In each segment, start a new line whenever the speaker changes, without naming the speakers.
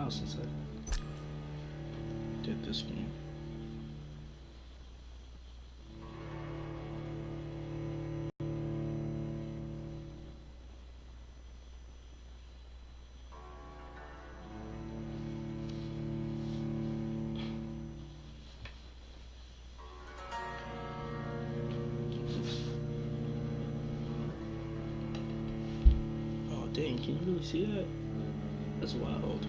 while since I did this one. Dang, can you really see that? That's wild.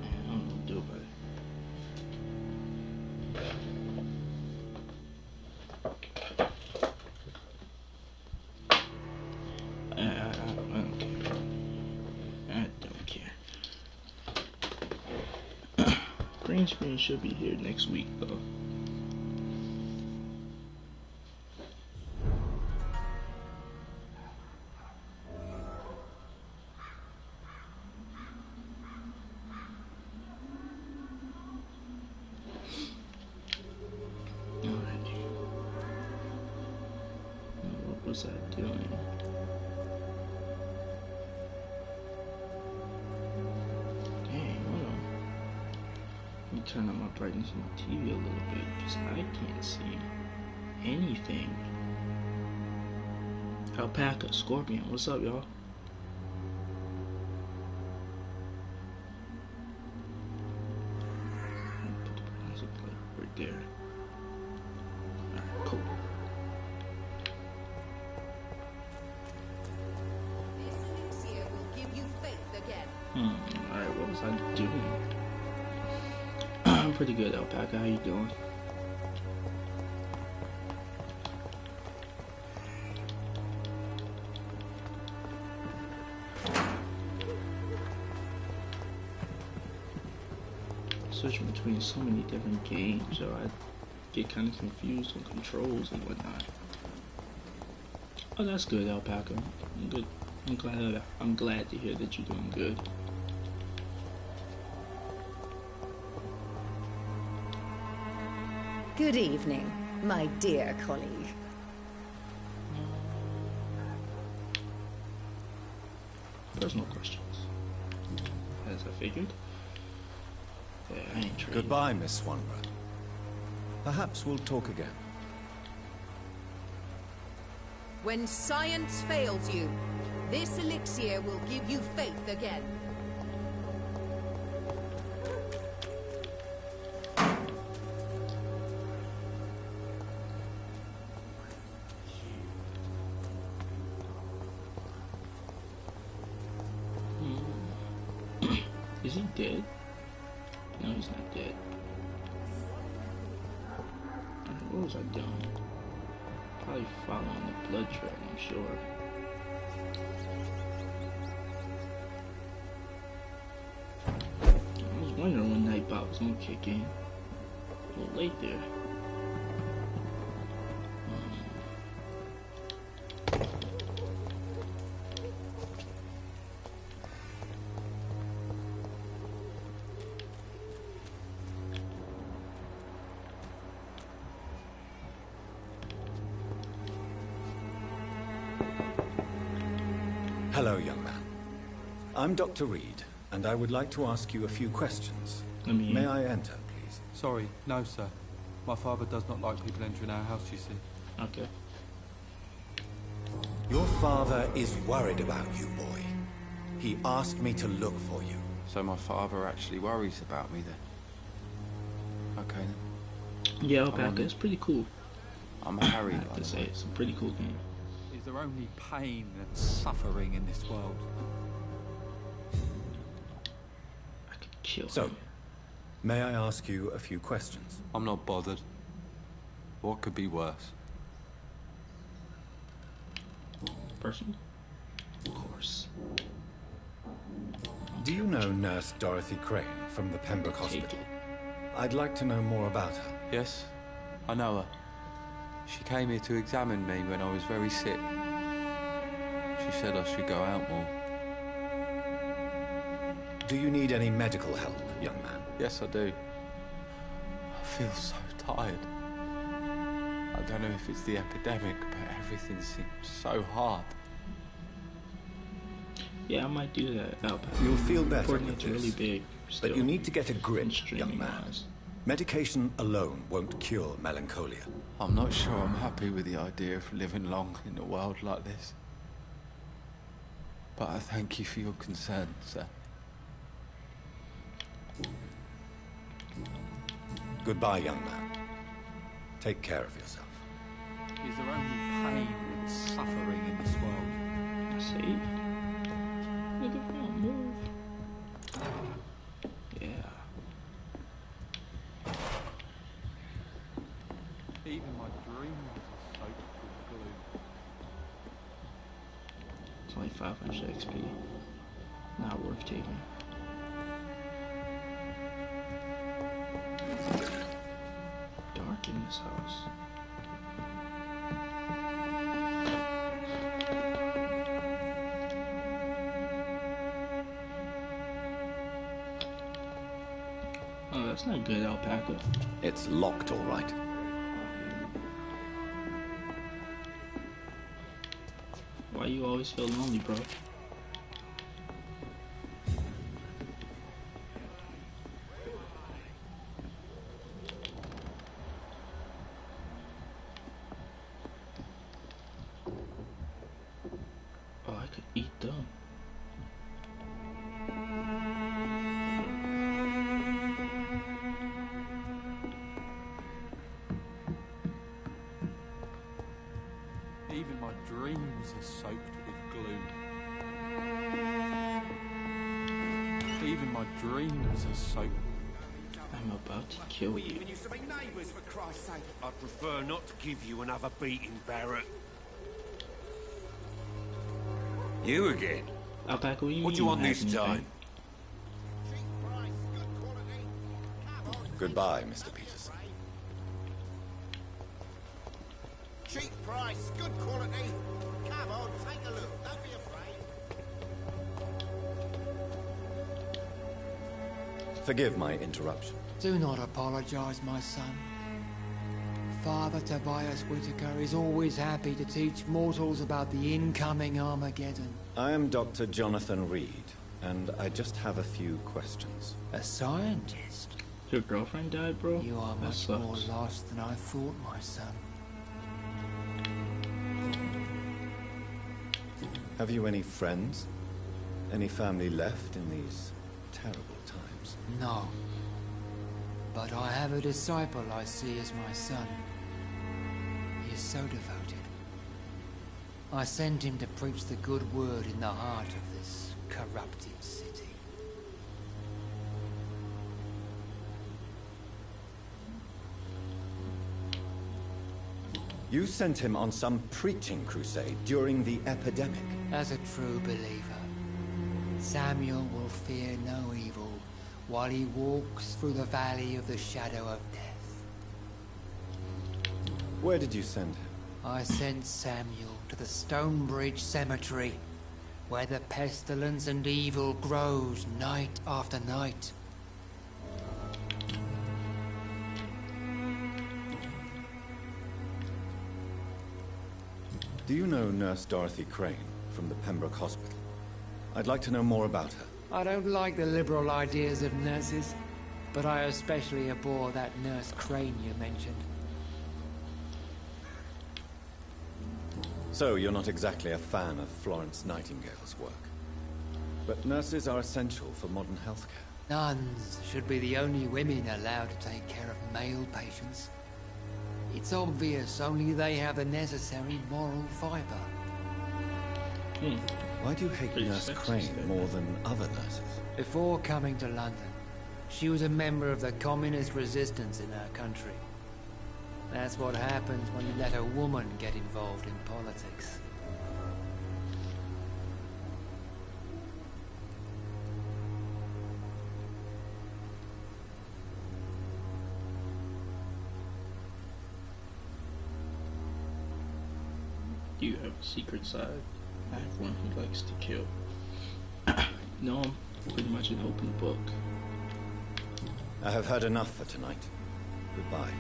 Man, I don't know what to do about it. I don't care. I don't care. Green screen should be here next week, though. What was I doing? Dang, hold on. Let me turn up my brightness on my TV a little bit, because I can't see anything. Alpaca, Scorpion, what's up, y'all? Put the brightness up like right there. Alright, cool. Alright, what was I doing? I'm pretty good, Alpaca. How you doing? Switching between so many different games, so I get kind of confused on controls and whatnot. Oh, that's good, Alpaca. I'm good. I'm glad to hear that you're doing good.
Good evening, my dear colleague.
Personal questions. As I figured. Yeah, I ain't trading.
Goodbye, Miss Swanborough. Perhaps we'll talk again.
When science fails you, this elixir will give you faith again.
Is he dead? No, he's not dead. What was I doing? Probably following the blood trail, I'm sure. I was wondering when Nightbot was gonna kick in. A little late there.
Hello, young man. I'm Dr. Reed, and I would like to ask you a few questions. May I enter, please?
Sorry, no, sir. My father does not like people entering our house, you see.
Okay.
Your father is worried about you, boy. He asked me to look for you.
So my father actually worries about me then? Okay then.
Yeah, Alpaca, it's pretty cool.
I'm Harry,
I have to say, it's a pretty cool game.
Is there only pain and suffering in this world?
I could kill
So,
him.
may I ask you a few questions?
I'm not bothered. What could be worse?
Personal? Of course.
Do you know Nurse Dorothy Crane from the Pembroke
Take
Hospital?
it.
I'd like to know more about her.
Yes, I know her. She came here to examine me when I was very sick. She said I should go out more.
Do you need any medical help, young man?
Yes, I do. I feel so tired. I don't know if it's the epidemic, but everything seems so hard.
Yeah, I might do that.
You'll feel better with
Fortnite's
this.
really big. Still,
But you need to get a grip, young man.
streaming-wise.
Medication alone won't cure melancholia.
I'm not sure I'm happy with the idea of living long in a world like this. But I thank you for your concern, sir.
Goodbye, young man. Take care of yourself.
Is there only pain and suffering in this world?
Save. Look at that move. Yeah.
Even my dreams are soaked with glue.
It's only 500 XP. Not worth taking. Dark in this house. Oh, that's not good, alpaca.
It's locked, all right.
Why you always feel lonely, bro? Oh, I could eat them.
Even my dreams are soaked with glue. Even my dreams are soaked.
I'm about to kill
We
you.
even used to be neighbours, for Christ's sake. I'd prefer not to give you another beating, Barrett. You again?
Alpaca,
What do you want this time?
Goodbye, Mr. Peterson.
Cheap price, good quality. Come on, take a look. Don't be afraid.
Forgive my interruption.
Do not apologize, my son. Father Tobias Whitaker is always happy to teach mortals about the incoming Armageddon.
I am Dr. Jonathan Reed, and I just have a few questions.
A scientist?
Your girlfriend died, bro?
You are
That
much more
sucks.
lost than I thought, my son.
Have you any friends? Any family left in these terrible times?
No. But I have a disciple I see as my son. He is so devoted. I sent him to preach the good word in the heart of this corrupted city.
You sent him on some preaching crusade during the epidemic.
As a true believer, Samuel will fear no evil while he walks through the valley of the shadow of death.
Where did you send him?
I sent Samuel to the Stonebridge Cemetery, where the pestilence and evil grows night after night.
Do you know Nurse Dorothy Crane from the Pembroke Hospital? I'd like to know more about her.
I don't like the liberal ideas of nurses, but I especially abhor that Nurse Crane you mentioned.
So, you're not exactly a fan of Florence Nightingale's work. But nurses are essential for modern healthcare.
Nuns should be the only women allowed to take care of male patients. It's obvious only they have the necessary moral fiber.
Why do you hate
Pretty
Nurse
sexist,
Crane
though.
more than other nurses?
Before coming to London, she was a member of the communist resistance in her country. That's what happens when you let a woman get involved in politics.
You have a secret side. I have one who likes to kill. No, I'm pretty much an open book.
I have heard enough for tonight. Goodbye.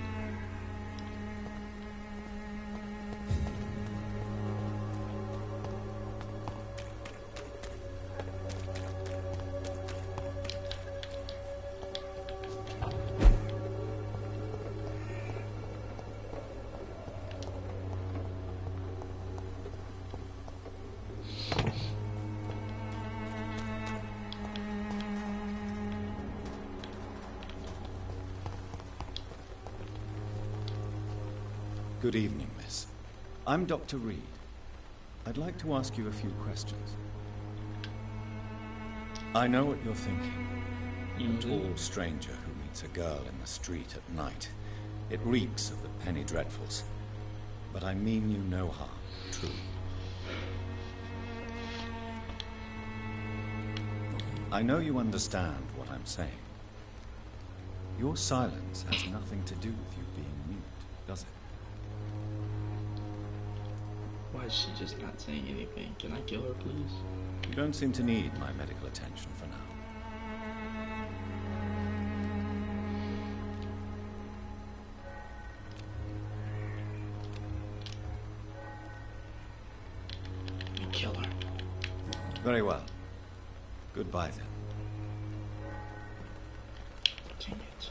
Good evening, miss. I'm Dr. Reed. I'd like to ask you a few questions. I know what you're thinking. A tall stranger who meets a girl in the street at night. It reeks of the penny dreadfuls. But I mean you no harm, truly. I know you understand what I'm saying. Your silence has nothing to do with you being mute, does it?
Why is she just not saying anything? Can I kill her, please?
You don't seem to need my medical attention for now.
Kill her.
Very well. Goodbye then.
Dang it.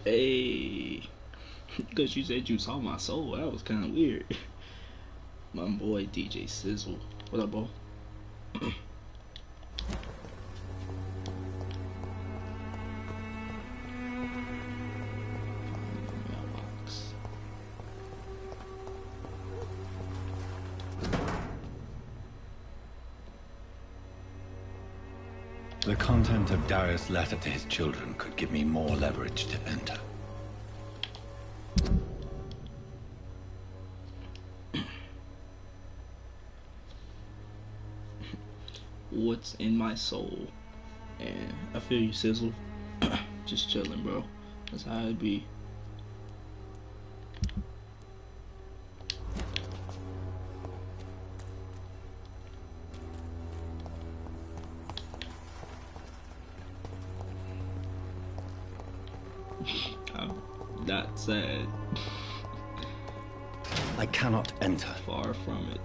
Hey, because you said you saw my soul. That was kind of weird. My boy DJ Sizzle. What up, bro?
The content of Darius' letter to his children could give me more leverage to enter.
What's in my soul? And I feel you, Sizzle. Just chilling, bro. That's how it be. That said,
I cannot enter.
Far from it.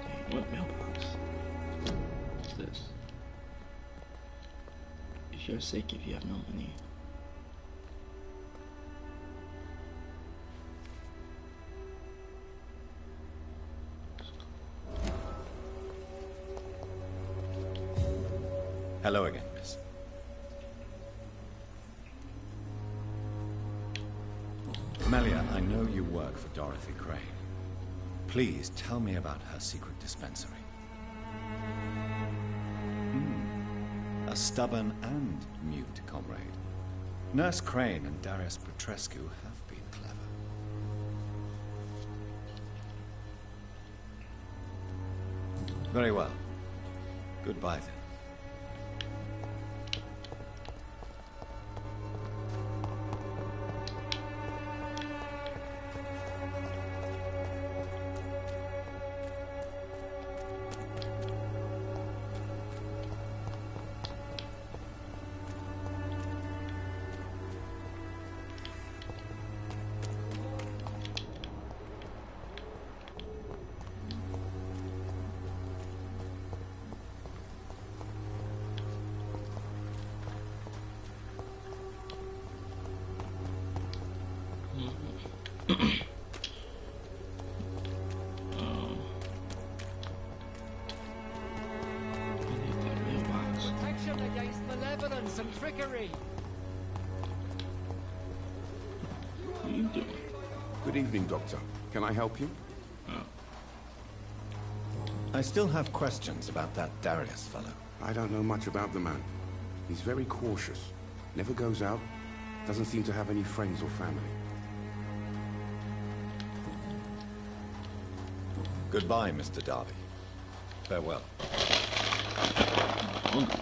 Dang, what mailbox? What's this? If you're sick, if you have no money.
Hello again, miss. Melia, I know you work for Dorothy Crane. Please tell me about her secret dispensary. A stubborn and mute comrade. Nurse Crane and Darius Petrescu have been clever. Very well. Goodbye then.
Protection against malevolence and trickery.
What are you doing?
Good evening, Doctor. Can I help you?
I still have questions about that Darius fellow.
I don't know much about the man. He's very cautious. Never goes out. Doesn't seem to have any friends or family.
Goodbye, Mr. Darby. Farewell.
Hungry.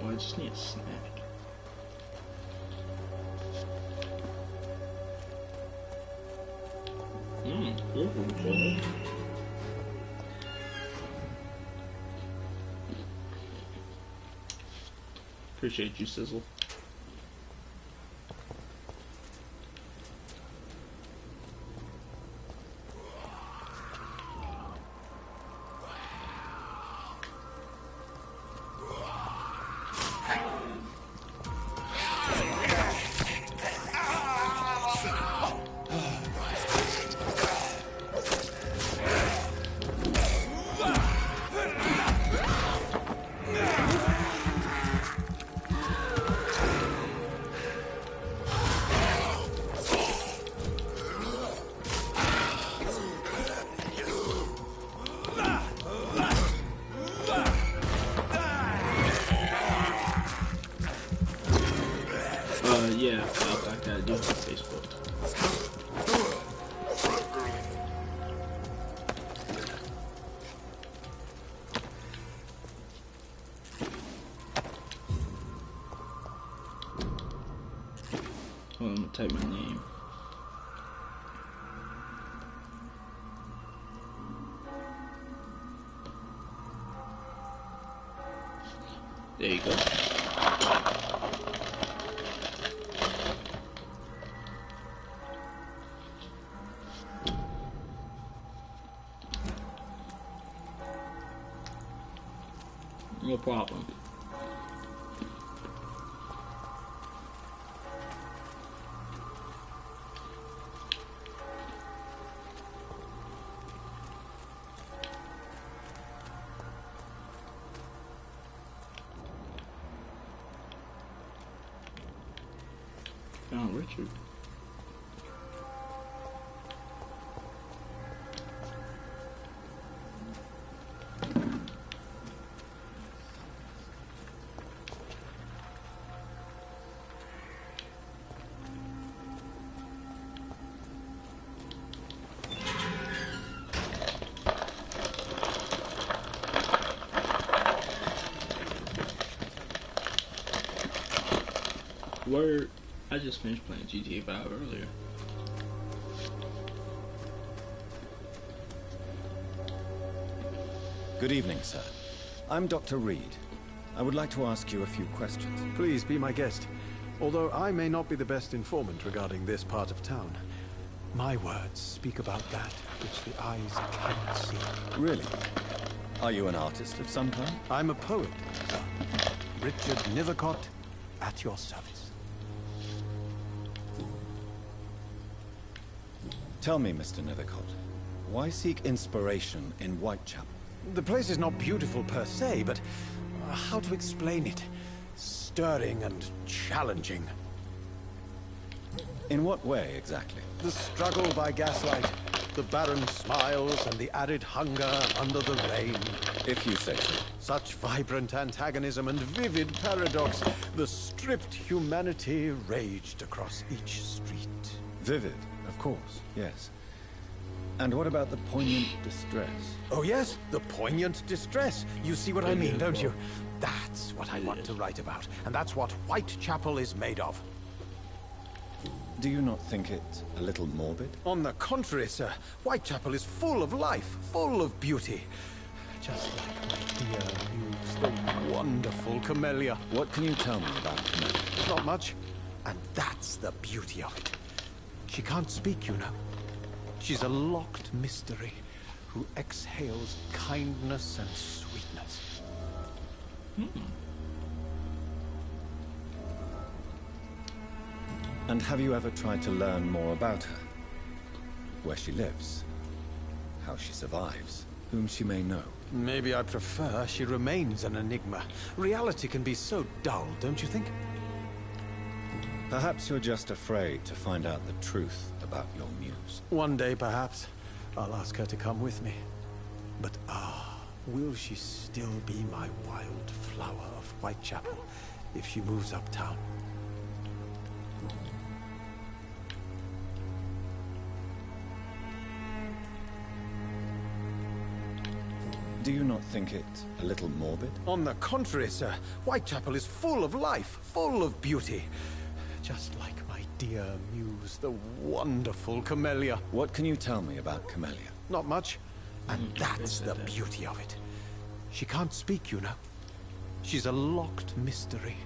Oh, I just need a snack. Appreciate you, Sizzle. type my name. There you go. No problem. Found Richard. Word. I just finished playing GTA 5 earlier.
Good evening, sir. I'm Dr. Reed. I would like to ask you a few questions.
Please be my guest. Although I may not be the best informant regarding this part of town, my words speak about that which the eyes cannot see.
Really? Are you an artist of some kind?
I'm a poet, sir. Richard Nithercott, at your service.
Tell me, Mr. Nithercott, why seek inspiration in Whitechapel?
The place is not beautiful per se, but how to explain it? Stirring and challenging.
In what way, exactly?
The struggle by gaslight, the barren smiles, and the arid hunger under the rain.
If you say so.
Such vibrant antagonism and vivid paradox. The stripped humanity raged across each street.
Vivid, of course, yes. And what about the poignant distress?
Oh yes, the poignant distress. You see what I mean, don't you? That's what I want to write about, and that's what Whitechapel is made of.
Do you not think it a little morbid?
On the contrary, sir. Whitechapel is full of life, full of beauty. Just like my dear muse, the wonderful Camellia.
What can you tell me about Camellia?
Not much. And that's the beauty of it. She can't speak, you know. She's a locked mystery who exhales kindness and sweetness.
And have you ever tried to learn more about her? Where she lives? How she survives? Whom she may know?
Maybe I prefer she remains an enigma. Reality can be so dull, don't you think?
Perhaps you're just afraid to find out the truth about your muse.
One day, perhaps, I'll ask her to come with me. But will she still be my wild flower of Whitechapel if she moves uptown?
Do you not think it a little morbid?
On the contrary, sir. Whitechapel is full of life, full of beauty. Just like my dear muse, the wonderful Camellia.
What can you tell me about Camellia?
Not much. And that's the beauty of it. She can't speak, you know. She's a locked mystery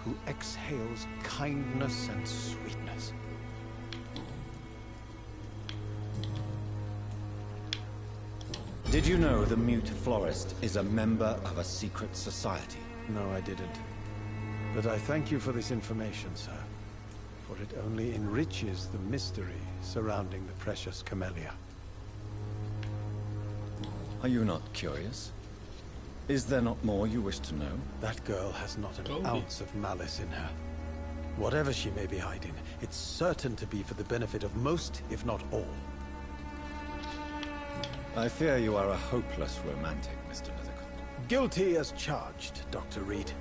who exhales kindness and sweetness.
Did you know the mute florist is a member of a secret society?
No, I didn't. But I thank you for this information, sir. For it only enriches the mystery surrounding the precious Camellia.
Are you not curious? Is there not more you wish to know?
That girl has not an ounce of malice in her. Whatever she may be hiding, it's certain to be for the benefit of most, if not all.
I fear you are a hopeless romantic, Mr. Nithercott.
Guilty as charged, Dr. Reed.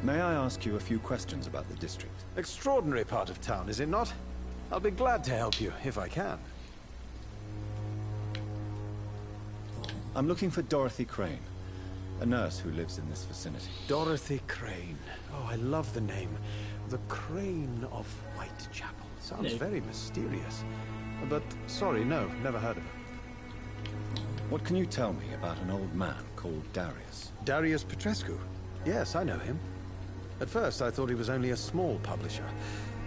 May I ask you a few questions about the district?
Extraordinary part of town, is it not? I'll be glad to help you, if I can.
I'm looking for Dorothy Crane, a nurse who lives in this vicinity.
Dorothy Crane. Oh, I love the name. The Crane of Whitechapel. Sounds very mysterious. But, sorry, no, never heard of her.
What can you tell me about an old man called Darius?
Darius Petrescu? Yes, I know him. At first, I thought he was only a small publisher.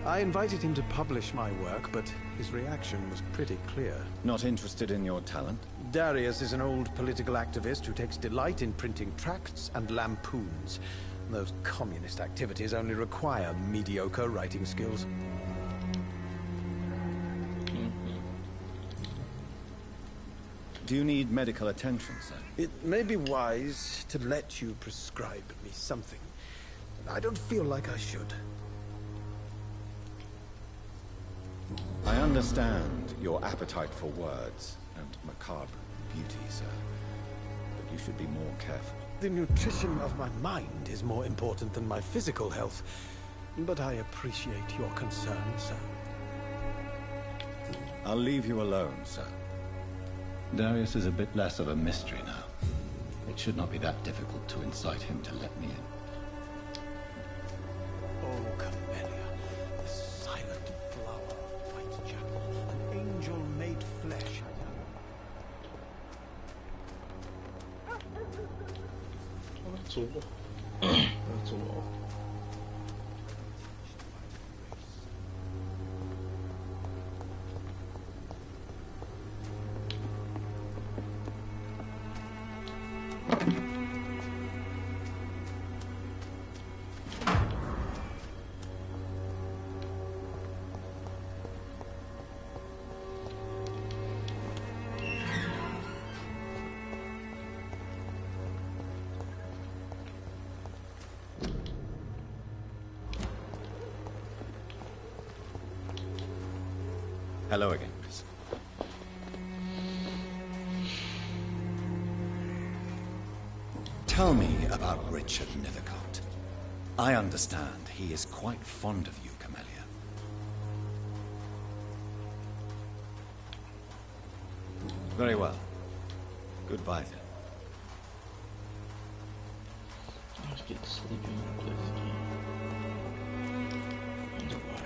I invited him to publish my work, but his reaction was pretty clear.
Not interested in your talent?
Darius is an old political activist who takes delight in printing tracts and lampoons. Those communist activities only require mediocre writing skills.
Do you need medical attention, sir?
It may be wise to let you prescribe me something. I don't feel like I should.
I understand your appetite for words and macabre beauty, sir. But you should be more careful.
The nutrition of my mind is more important than my physical health. But I appreciate your concern, sir.
I'll leave you alone, sir.
Darius is a bit less of a mystery now. It should not be that difficult to incite him to let me in.
Oh, Camellia, the silent flower of Whitechapel, an angel made flesh.
That's all. That's all.
Hello again, Miss. Tell me about Richard Nethercott. I understand he is quite fond of you, Camellia. Very well. Goodbye, then.
Let's get sleeping and play this game. Wonder why.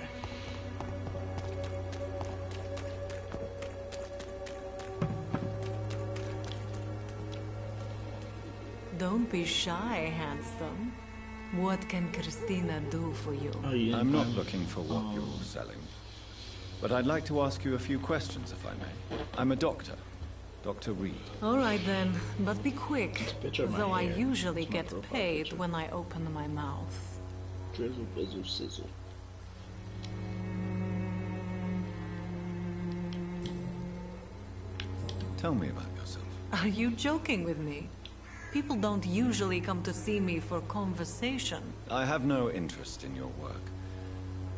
Don't be shy, handsome. What can Christina do for you?
Oh, yeah,
I'm not looking for what you're selling. But I'd like to ask you a few questions, if I may. I'm a doctor. Dr. Reed.
All right then, but be quick.
Picture of my
Though I
hair.
usually
It's my
get
profile
paid
picture.
when I open my mouth.
Drizzle, bizzle, sizzle.
Tell me about yourself.
Are you joking with me? People don't usually come to see me for conversation.
I have no interest in your work.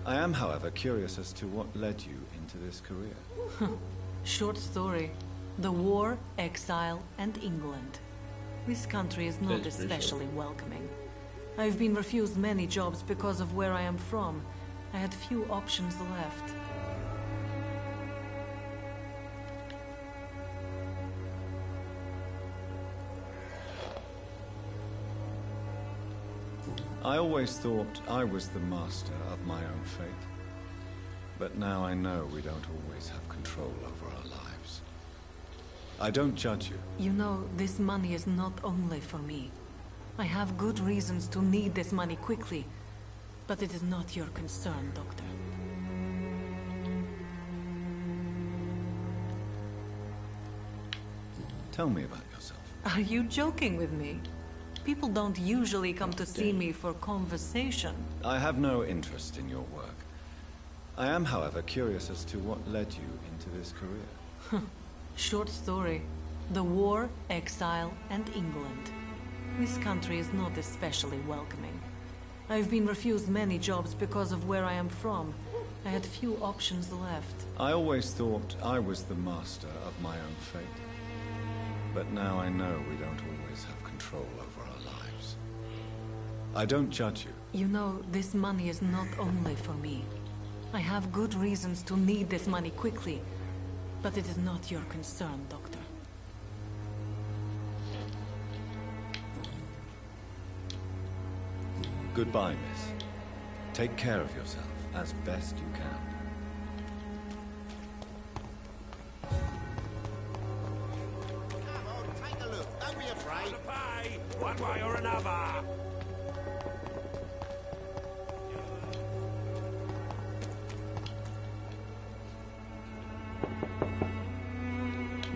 I am, however, curious as to what led you into this career.
Short story. The war, exile, and England. This country is not
That's pretty
especially welcoming. I've been refused many jobs because of where I am from. I had few options left.
I always thought I was the master of my own fate. But now I know we don't always have control over our lives. I don't judge you.
You know, this money is not only for me. I have good reasons to need this money quickly. But it is not your concern, Doctor.
Tell me about yourself.
Are you joking with me? People don't usually come to see me for conversation.
I have no interest in your work. I am, however, curious as to what led you into this career.
Short story. The war, exile, and England. This country is not especially welcoming. I've been refused many jobs because of where I am from. I had few options left.
I always thought I was the master of my own fate. But now I know we don't always have control over our lives. I don't judge you.
You know, this money is not only for me. I have good reasons to need this money quickly. But it is not your concern, Doctor.
Goodbye, miss. Take care of yourself as best you can.
Come on, take a look. Don't be afraid. To pay, one way or another.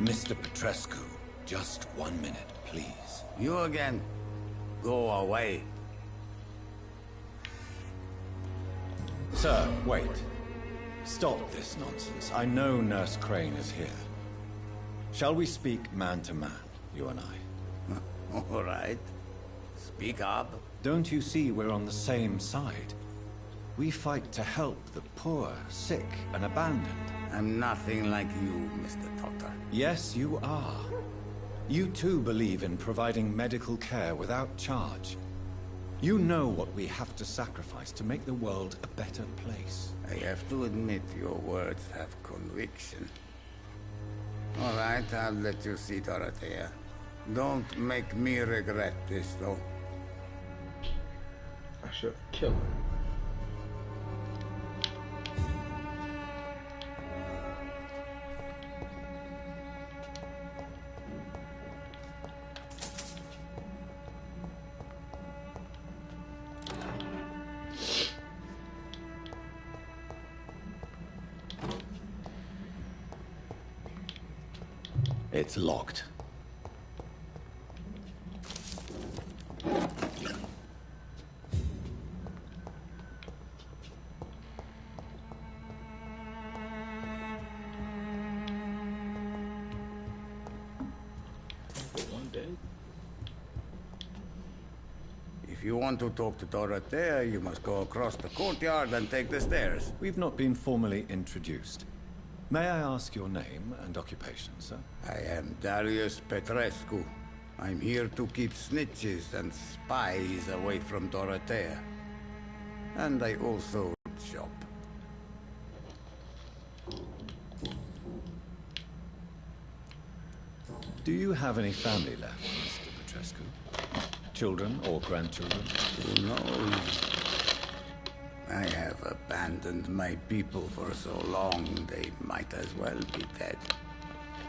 Mr. Petrescu, just 1 minute, please.
You again? Go away.
Sir, wait. Stop this nonsense. I know Nurse Crane is here. Shall we speak man to man, you and I?
All right. Speak up.
Don't you see we're on the same side? We fight to help the poor, sick, and abandoned.
I'm nothing like you, Mr. Doctor.
Yes, you are. You too believe in providing medical care without charge. You know what we have to sacrifice to make the world a better place.
I have to admit your words have conviction. All right, I'll let you see Dorothea. Don't make me regret this, though.
I should kill her.
It's locked.
If you want to talk to Dorothea, you must go across the courtyard and take the stairs.
We've not been formally introduced. May I ask your name and occupation, sir?
I am Darius Petrescu. I'm here to keep snitches and spies away from Dorothea. And I also shop.
Do you have any family left, Mr. Petrescu? Children or grandchildren?
Who knows? I have abandoned my people for so long, they might as well be dead.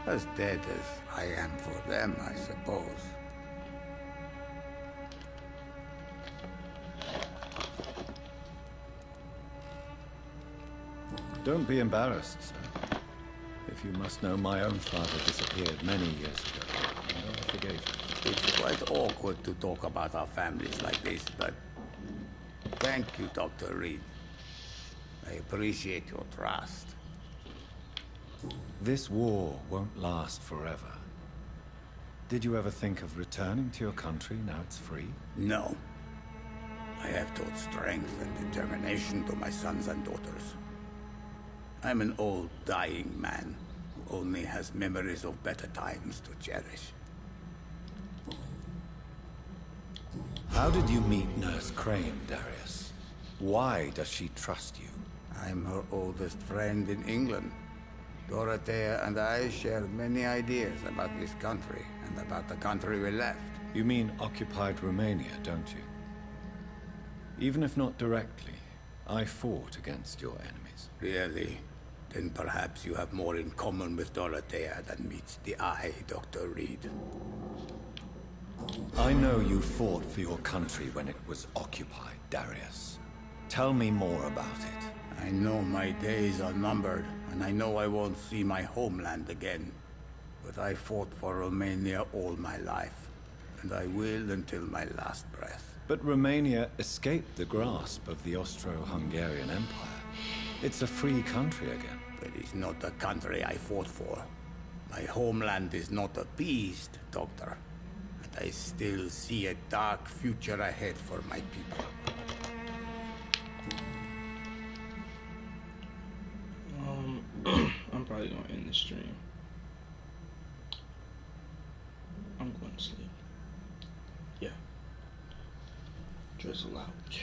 As dead as I am for them, I suppose.
Don't be embarrassed, sir. If you must know, my own father disappeared many years ago, and I forgave him.
It's quite awkward to talk about our families like this, but thank you, Dr. Reed. I appreciate your trust.
This war won't last forever. Did you ever think of returning to your country now it's free?
No. I have taught strength and determination to my sons and daughters. I'm an old, dying man who only has memories of better times to cherish.
How did you meet Nurse Crane, Darius? Why does she trust you?
I'm her oldest friend in England. Dorothea and I share many ideas about this country and about the country we left.
You mean occupied Romania, don't you? Even if not directly, I fought against your enemies.
Really? Then perhaps you have more in common with Dorothea than meets the eye, Dr. Reed.
I know you fought for your country when it was occupied, Darius. Tell me more about it.
I know my days are numbered, and I know I won't see my homeland again. But I fought for Romania all my life, and I will until my last breath.
But Romania escaped the grasp of the Austro-Hungarian Empire. It's a free country again.
It is not the country I fought for. My homeland is not appeased, Doctor. And I still see a dark future ahead for my people.
I'm probably gonna end the stream. I'm going to sleep. Yeah. Drizzle out.